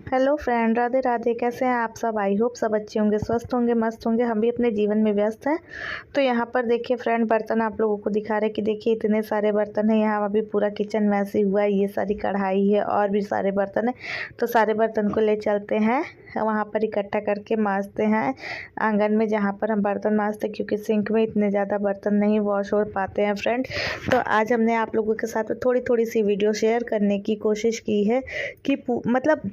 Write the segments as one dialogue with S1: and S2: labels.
S1: Hello friend, Radhe Radhe. कैसे हैं आप सब? आई होप सब अच्छे होंगे, स्वस्थ होंगे, मस्त होंगे। हम भी अपने जीवन में व्यस्त हैं। तो यहाँ पर देखिए फ्रेंड, बर्तन आप लोगों को दिखा रहे कि देखिए इतने सारे बर्तन हैं। यहाँ अभी पूरा किचन वैसे हुआ है। ये सारी कढ़ाई है और भी सारे बर्तन हैं। तो सारे बर्तन को ले चलते हैं वहाँ पर, इकट्ठा करके मांजते हैं आंगन में, जहाँ पर हम बर्तन मांजते हैं, क्योंकि सिंक में इतने ज़्यादा बर्तन नहीं वॉश हो पाते हैं फ्रेंड। तो आज हमने आप लोगों के साथ थोड़ी थोड़ी सी वीडियो शेयर करने की कोशिश की है कि मतलब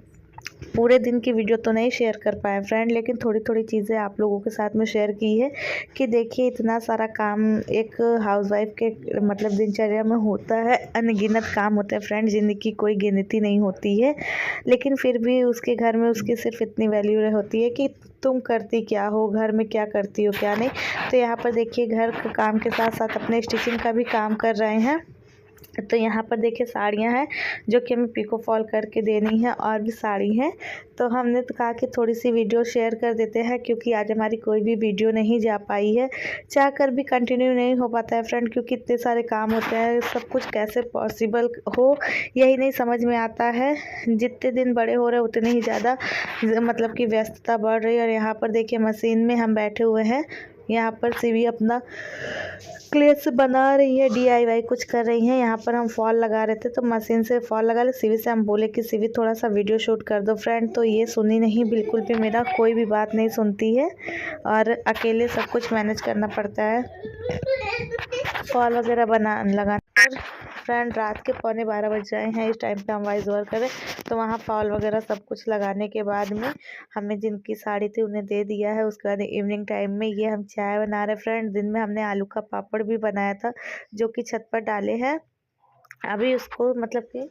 S1: पूरे दिन की वीडियो तो नहीं शेयर कर पाए फ्रेंड, लेकिन थोड़ी थोड़ी चीज़ें आप लोगों के साथ में शेयर की है कि देखिए इतना सारा काम एक हाउसवाइफ के मतलब दिनचर्या में होता है। अनगिनत काम होते हैं फ्रेंड, जिनकी कोई गिनती नहीं होती है, लेकिन फिर भी उसके घर में उसकी सिर्फ इतनी वैल्यू होती है कि तुम करती क्या हो, घर में क्या करती हो क्या नहीं। तो यहाँ पर देखिए घर के काम के साथ साथ अपने स्टिचिंग का भी काम कर रहे हैं। तो यहाँ पर देखिए साड़ियाँ हैं जो कि हमें पिको फॉल करके देनी है, और भी साड़ी हैं। तो हमने तो कहा कि थोड़ी सी वीडियो शेयर कर देते हैं, क्योंकि आज हमारी कोई भी वीडियो नहीं जा पाई है। चाह कर भी कंटिन्यू नहीं हो पाता है फ्रेंड, क्योंकि इतने सारे काम होते हैं। सब कुछ कैसे पॉसिबल हो यही नहीं समझ में आता है। जितने दिन बड़े हो रहे उतनी ही ज़्यादा मतलब कि व्यस्तता बढ़ रही है। और यहाँ पर देखिए मशीन में हम बैठे हुए हैं। यहाँ पर सीवी अपना क्ले से बना रही है, DIY कुछ कर रही हैं। यहाँ पर हम फॉल लगा रहे थे, तो मशीन से फॉल लगा ले। सीवी से हम बोले कि सीवी थोड़ा सा वीडियो शूट कर दो फ्रेंड, तो ये सुनी नहीं बिल्कुल भी, मेरा कोई भी बात नहीं सुनती है और अकेले सब कुछ मैनेज करना पड़ता है। फॉल वगैरह लगाने पर फ्रेंड रात के 11:15 बज रहे हैं। इस टाइम पे हम वॉइस ओवर करें, तो वहाँ फॉल वगैरह सब कुछ लगाने के बाद में हमें जिनकी साड़ी थी उन्हें दे दिया है। उसके बाद इवनिंग टाइम में ये हम चाय बना रहे फ्रेंड। दिन में हमने आलू का पापड़ भी बनाया था, जो कि छत पर डाले हैं। अभी उसको मतलब कि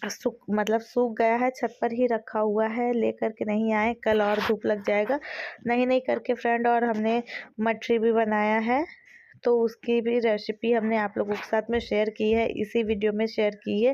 S1: सूख गया है, छत पर ही रखा हुआ है, लेकर के नहीं आए, कल और धूप लग जाएगा। नहीं करके फ्रेंड। और हमने मटरी भी बनाया है, तो उसकी भी रेसिपी हमने आप लोगों के साथ में शेयर की है, इसी वीडियो में शेयर की है।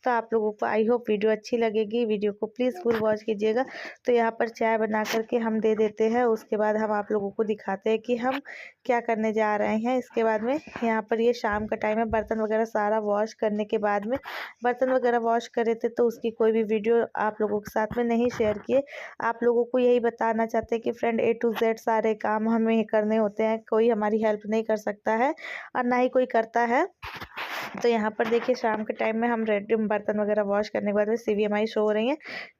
S1: तो आप लोगों को आई होप वीडियो अच्छी लगेगी। वीडियो को प्लीज़ फुल वॉच कीजिएगा। तो यहाँ पर चाय बना करके हम दे देते हैं। उसके बाद हम आप लोगों को दिखाते हैं कि हम क्या करने जा रहे हैं। इसके बाद में यहाँ पर ये शाम का टाइम है। बर्तन वगैरह सारा वॉश करने के बाद में, बर्तन वगैरह वॉश करे थे, तो उसकी कोई भी वीडियो आप लोगों के साथ में नहीं शेयर किए। आप लोगों को यही बताना चाहते हैं कि फ्रेंड A to Z सारे काम हमें करने होते हैं। कोई हमारी हेल्प नहीं कर सकता है और ना ही कोई करता है। तो यहाँ पर देखिए शाम के टाइम में हम रेडी बर्तन वगैरह वॉश करने के बाद में सीवी हमारी शो हो रही है।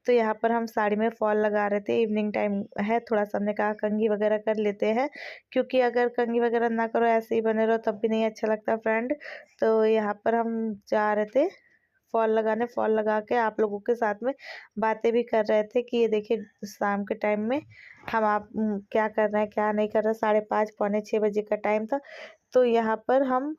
S1: तो यहाँ पर हम साड़ी में फॉल लगा रहे थे। इवनिंग टाइम है, थोड़ा सा हमने कहा कंघी वगैरह कर लेते हैं, क्योंकि अगर कंघी वगैरह ना करो, ऐसे ही बने रहो, तब भी नहीं अच्छा लगता फ्रेंड। तो यहाँ पर हम जा रहे थे फॉल लगाने। फॉल लगा के आप लोगों के साथ में बातें भी कर रहे थे कि ये देखिए शाम के टाइम में हम क्या कर रहे हैं क्या नहीं कर रहे। 5:30 पौने 6 बजे का टाइम था। तो यहाँ पर हम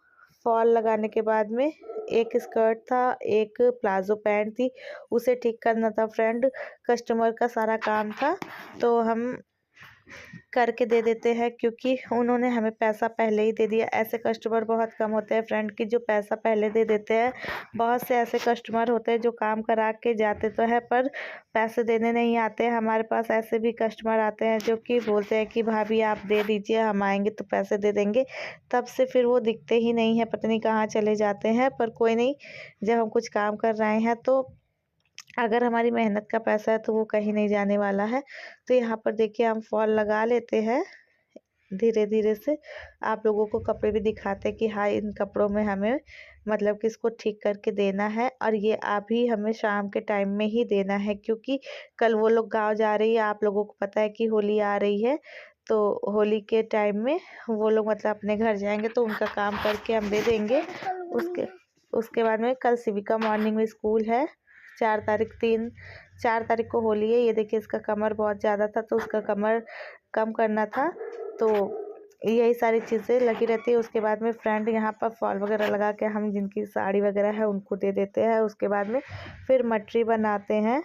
S1: फॉल लगाने के बाद में एक स्कर्ट था, एक प्लाजो पैंट थी, उसे ठीक करना था फ्रेंड। कस्टमर का सारा काम था, तो हम करके दे देते हैं, क्योंकि उन्होंने हमें पैसा पहले ही दे दिया। ऐसे कस्टमर बहुत कम होते हैं फ्रेंड कि जो पैसा पहले दे देते हैं। बहुत से ऐसे कस्टमर होते हैं जो काम करा के जाते तो है, पर पैसे देने नहीं आते। हमारे पास ऐसे भी कस्टमर आते हैं जो कि बोलते हैं कि भाभी आप दे दीजिए, हम आएंगे तो पैसे दे देंगे। तब से फिर वो दिखते ही नहीं है, पता नहीं कहाँ चले जाते हैं। पर कोई नहीं, जब हम कुछ काम कर रहे हैं तो अगर हमारी मेहनत का पैसा है तो वो कहीं नहीं जाने वाला है। तो यहाँ पर देखिए हम फॉल लगा लेते हैं धीरे धीरे से। आप लोगों को कपड़े भी दिखाते हैं कि हाँ इन कपड़ों में हमें मतलब कि इसको ठीक करके देना है। और ये अभी हमें शाम के टाइम में ही देना है, क्योंकि कल वो लोग गाँव जा रही है। आप लोगों को पता है कि होली आ रही है, तो होली के टाइम में वो लोग मतलब अपने घर जाएंगे, तो उनका काम करके हम दे देंगे। उसके उसके बाद में कल शिविका मॉर्निंग में स्कूल है। 4 तारीख को होली है। ये देखिए इसका कमर बहुत ज़्यादा था, तो उसका कमर कम करना था। तो यही सारी चीज़ें लगी रहती है। उसके बाद में फ्रेंड यहाँ पर फॉल वगैरह लगा के हम जिनकी साड़ी वगैरह है उनको दे देते हैं। उसके बाद में फिर मटरी बनाते हैं।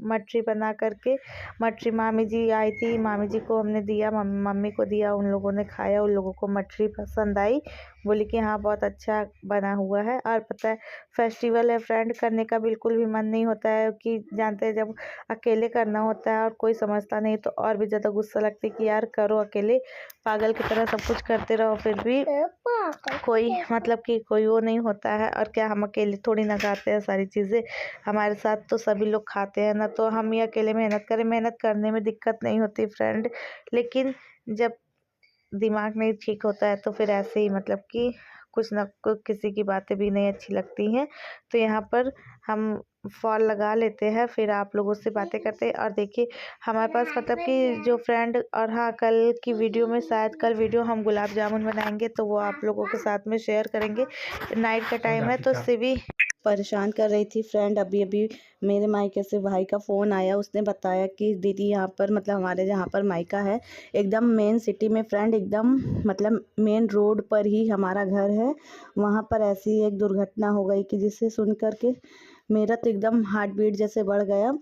S1: मटरी बना करके। मटरी मामी जी आई थी, मामी जी को हमने दिया, मम्मी को दिया, उन लोगों ने खाया, उन लोगों को मटरी पसंद आई, बोली कि हाँ बहुत अच्छा बना हुआ है। और पता है फेस्टिवल है फ्रेंड, करने का बिल्कुल भी मन नहीं होता है कि जानते हैं जब अकेले करना होता है और कोई समझता नहीं तो और भी ज़्यादा गुस्सा लगता है कि यार करो अकेले, पागल की तरह सब कुछ करते रहो, फिर भी कोई मतलब कि कोई वो नहीं होता है। और क्या हम अकेले थोड़ी ना खाते हैं सारी चीज़ें, हमारे साथ तो सभी लोग खाते हैं ना, तो हम ही अकेले मेहनत करें। मेहनत करने में दिक्कत नहीं होती फ्रेंड, लेकिन जब दिमाग नहीं ठीक होता है तो फिर ऐसे ही मतलब कि कुछ ना कुछ किसी की बातें भी नहीं अच्छी लगती हैं। तो यहाँ पर हम फॉल लगा लेते हैं, फिर आप लोगों से बातें करते हैं। और देखिए हमारे पास मतलब कि जो फ्रेंड, और हाँ कल की वीडियो में शायद कल वीडियो हम गुलाब जामुन बनाएंगे तो वो आप लोगों के साथ में शेयर करेंगे। नाइट का टाइम है तो सिवी परेशान कर रही थी फ्रेंड। अभी अभी मेरे मायके से भाई का फ़ोन आया, उसने बताया कि दीदी यहाँ पर मतलब हमारे जहाँ पर मायका है एकदम मेन सिटी में फ्रेंड, एकदम मतलब मेन रोड पर ही हमारा घर है। वहाँ पर ऐसी एक दुर्घटना हो गई कि जिसे सुन कर के मेरा तो एकदम हार्ट बीट जैसे बढ़ गया।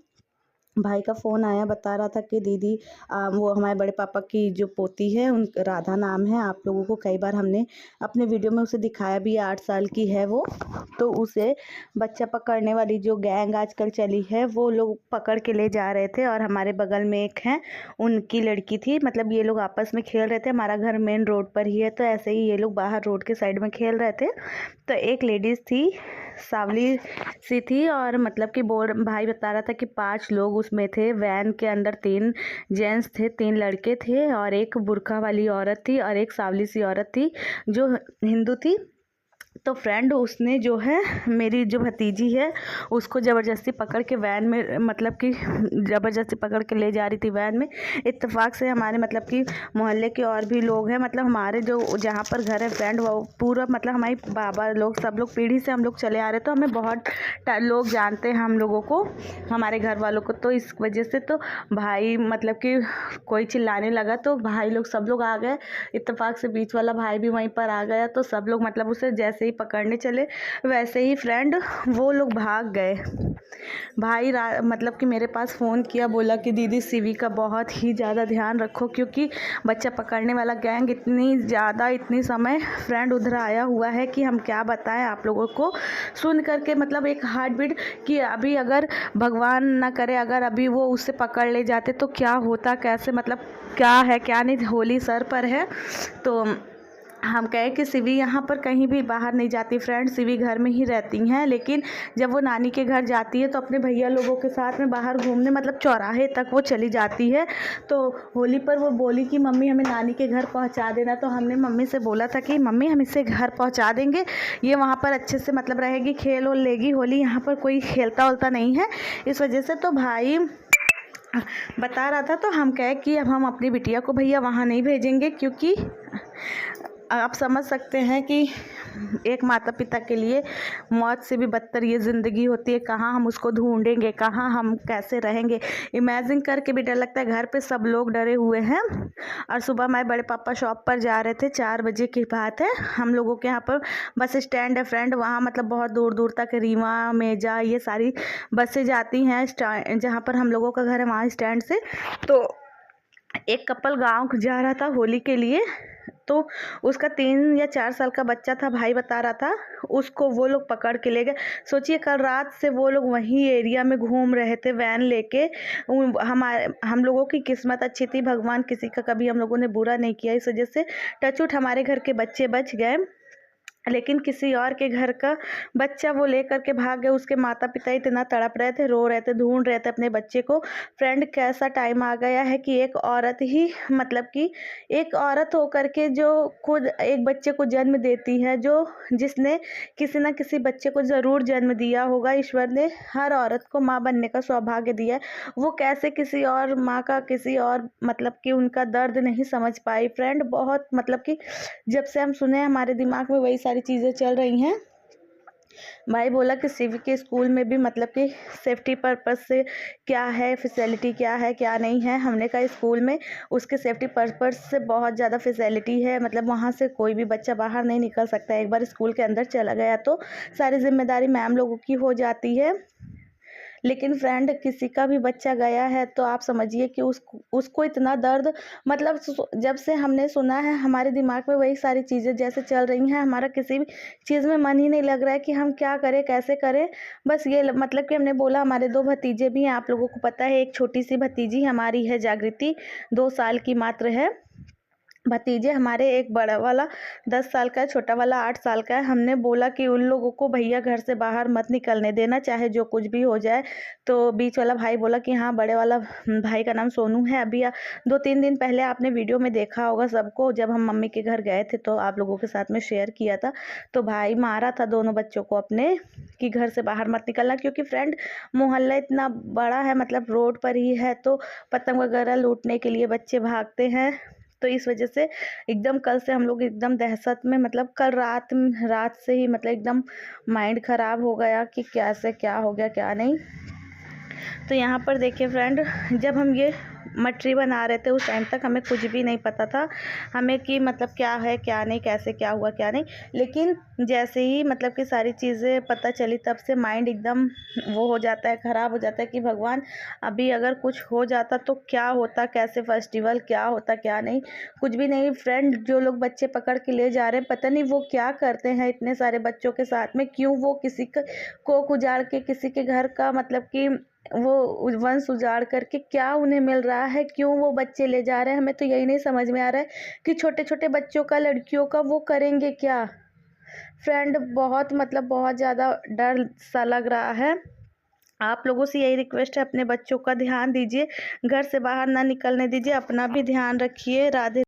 S1: भाई का फ़ोन आया, बता रहा था कि दीदी वो हमारे बड़े पापा की जो पोती है, उन राधा नाम है, आप लोगों को कई बार हमने अपने वीडियो में उसे दिखाया भी, 8 साल की है वो। तो उसे बच्चा पकड़ने वाली जो गैंग आजकल चली है वो लोग पकड़ के ले जा रहे थे। और हमारे बगल में एक है, उनकी लड़की थी, मतलब ये लोग आपस में खेल रहे थे। हमारा घर मेन रोड पर ही है तो ऐसे ही ये लोग बाहर रोड के साइड में खेल रहे थे। तो एक लेडीज़ थी, सावली सी थी, और मतलब कि भाई बता रहा था कि 5 लोग उसमें थे। वैन के अंदर 3 जेंट्स थे, 3 लड़के थे, और एक बुर्का वाली औरत थी, और एक सावली सी औरत थी जो हिंदू थी। तो फ्रेंड उसने जो है मेरी जो भतीजी है उसको ज़बरदस्ती पकड़ के वैन में, मतलब कि ज़बरदस्ती पकड़ के ले जा रही थी वैन में। इत्तेफाक से हमारे मतलब कि मोहल्ले के और भी लोग हैं, मतलब हमारे जो जहाँ पर घर है फ्रेंड वो पूरा मतलब हमारी बाबा लोग सब लोग पीढ़ी से हम लोग चले आ रहे, तो हमें बहुत लोग जानते हैं हम लोगों को, हमारे घर वालों को। तो इस वजह से तो भाई मतलब कि कोई चिल्लाने लगा तो भाई लोग सब लोग आ गए, इत्तेफाक से बीच वाला भाई भी वहीं पर आ गया। तो सब लोग मतलब उसे जैसे ही पकड़ने चले वैसे ही फ्रेंड वो लोग भाग गए। भाई मतलब कि मेरे पास फ़ोन किया, बोला कि दीदी सीवी का बहुत ही ज़्यादा ध्यान रखो, क्योंकि बच्चा पकड़ने वाला गैंग इतनी समय फ्रेंड उधर आया हुआ है कि हम क्या बताएं आप लोगों को। सुन करके मतलब एक हार्ट बीट कि अभी अगर भगवान ना करे अगर अभी वो उससे पकड़ ले जाते तो क्या होता, कैसे मतलब क्या है क्या नहीं। होली सर पर है तो हम कहे कि सिवी यहाँ पर कहीं भी बाहर नहीं जाती फ्रेंड, सिवी घर में ही रहती हैं। लेकिन जब वो नानी के घर जाती है तो अपने भैया लोगों के साथ में बाहर घूमने मतलब चौराहे तक वो चली जाती है। तो होली पर वो बोली कि मम्मी हमें नानी के घर पहुँचा देना, तो हमने मम्मी से बोला था कि मम्मी हम इसे घर पहुँचा देंगे, ये वहाँ पर अच्छे से मतलब रहेगी, खेल और लेगी होली, यहाँ पर कोई खेलता उलता नहीं है इस वजह से। तो भाई बता रहा था, तो हम कहे कि अब हम अपनी बिटिया को भैया वहाँ नहीं भेजेंगे, क्योंकि आप समझ सकते हैं कि एक माता पिता के लिए मौत से भी बदतर ये ज़िंदगी होती है। कहाँ हम उसको ढूंढेंगे, कहाँ हम कैसे रहेंगे, इमेजिन करके भी डर लगता है। घर पे सब लोग डरे हुए हैं। और सुबह हमारे बड़े पापा शॉप पर जा रहे थे, 4 बजे की बात है। हम लोगों के यहाँ पर बस स्टैंड है फ्रेंड, वहाँ मतलब बहुत दूर दूर तक रीवा मेजा ये सारी बसें जाती हैं। जहाँ पर हम लोगों का घर है वहाँ स्टैंड से, तो एक कपल गाँव जा रहा था होली के लिए, तो उसका 3 या 4 साल का बच्चा था, भाई बता रहा था, उसको वो लोग पकड़ के ले गए। सोचिए कल रात से वो लोग वहीं एरिया में घूम रहे थे वैन लेके। हम लोगों की किस्मत अच्छी थी, भगवान किसी का कभी हम लोगों ने बुरा नहीं किया, इस वजह से टचवुड हमारे घर के बच्चे बच गए। लेकिन किसी और के घर का बच्चा वो लेकर के भाग गए। उसके माता पिता इतना तड़प रहे थे, रो रहे थे, ढूंढ रहे थे अपने बच्चे को। फ्रेंड कैसा टाइम आ गया है कि एक औरत ही मतलब कि एक औरत होकर के जो खुद एक बच्चे को जन्म देती है, जो जिसने किसी न किसी बच्चे को ज़रूर जन्म दिया होगा, ईश्वर ने हर औरत को माँ बनने का सौभाग्य दिया है, वो कैसे किसी और माँ का किसी और मतलब कि उनका दर्द नहीं समझ पाई फ्रेंड। बहुत मतलब कि जब से हम सुने हमारे दिमाग में वही सारी चीज़ें चल रही हैं। भाई बोला कि सिवी के स्कूल में भी मतलब कि सेफ्टी पर्पस से क्या है, फैसिलिटी क्या है क्या नहीं है। हमने कहा स्कूल में उसके सेफ्टी पर्पस से बहुत ज़्यादा फैसिलिटी है, मतलब वहाँ से कोई भी बच्चा बाहर नहीं निकल सकता। एक बार स्कूल के अंदर चला गया तो सारी जिम्मेदारी मैम लोगों की हो जाती है। लेकिन फ्रेंड किसी का भी बच्चा गया है तो आप समझिए कि उसको इतना दर्द, मतलब जब से हमने सुना है हमारे दिमाग में वही सारी चीज़ें जैसे चल रही हैं, हमारा किसी भी चीज़ में मन ही नहीं लग रहा है कि हम क्या करें कैसे करें। बस ये मतलब कि हमने बोला, हमारे 2 भतीजे भी हैं, आप लोगों को पता है, एक छोटी सी भतीजी हमारी है जागृति, 2 साल की मात्र है। भतीजे हमारे, एक बड़ा वाला 10 साल का है, छोटा वाला 8 साल का है। हमने बोला कि उन लोगों को भैया घर से बाहर मत निकलने देना, चाहे जो कुछ भी हो जाए। तो बीच वाला भाई बोला कि हाँ, बड़े वाला भाई का नाम सोनू है। अभी 2-3 दिन पहले आपने वीडियो में देखा होगा सबको, जब हम मम्मी के घर गए थे तो आप लोगों के साथ में शेयर किया था। तो भाई मारा था दोनों बच्चों को अपने कि घर से बाहर मत निकलना, क्योंकि फ्रेंड मोहल्ला इतना बड़ा है, मतलब रोड पर ही है, तो पतंग वगैरह लूटने के लिए बच्चे भागते हैं। तो इस वजह से एकदम कल से हम लोग एकदम दहशत में, मतलब कल रात से ही मतलब एकदम माइंड ख़राब हो गया कि कैसे क्या हो गया क्या नहीं। तो यहाँ पर देखिए फ्रेंड, जब हम ये मटरी बना रहे थे उस टाइम तक हमें कुछ भी नहीं पता था हमें कि मतलब क्या है क्या नहीं, कैसे क्या हुआ क्या नहीं। लेकिन जैसे ही मतलब कि सारी चीज़ें पता चली, तब से माइंड एकदम वो हो जाता है, ख़राब हो जाता है कि भगवान, अभी अगर कुछ हो जाता तो क्या होता, कैसे फेस्टिवल क्या होता क्या नहीं, कुछ भी नहीं। फ्रेंड, जो लोग बच्चे पकड़ के ले जा रहे हैं, पता नहीं वो क्या करते हैं इतने सारे बच्चों के साथ में, क्यों वो किसी को उजाड़ के किसी के घर का, मतलब कि वो वंश उजाड़ करके क्या उन्हें मिल रहा है, क्यों वो बच्चे ले जा रहे हैं, हमें तो यही नहीं समझ में आ रहा है कि छोटे छोटे बच्चों का, लड़कियों का वो करेंगे क्या। फ्रेंड, बहुत मतलब बहुत ज़्यादा डर सा लग रहा है। आप लोगों से यही रिक्वेस्ट है, अपने बच्चों का ध्यान दीजिए, घर से बाहर ना निकलने दीजिए, अपना भी ध्यान रखिए। राधे।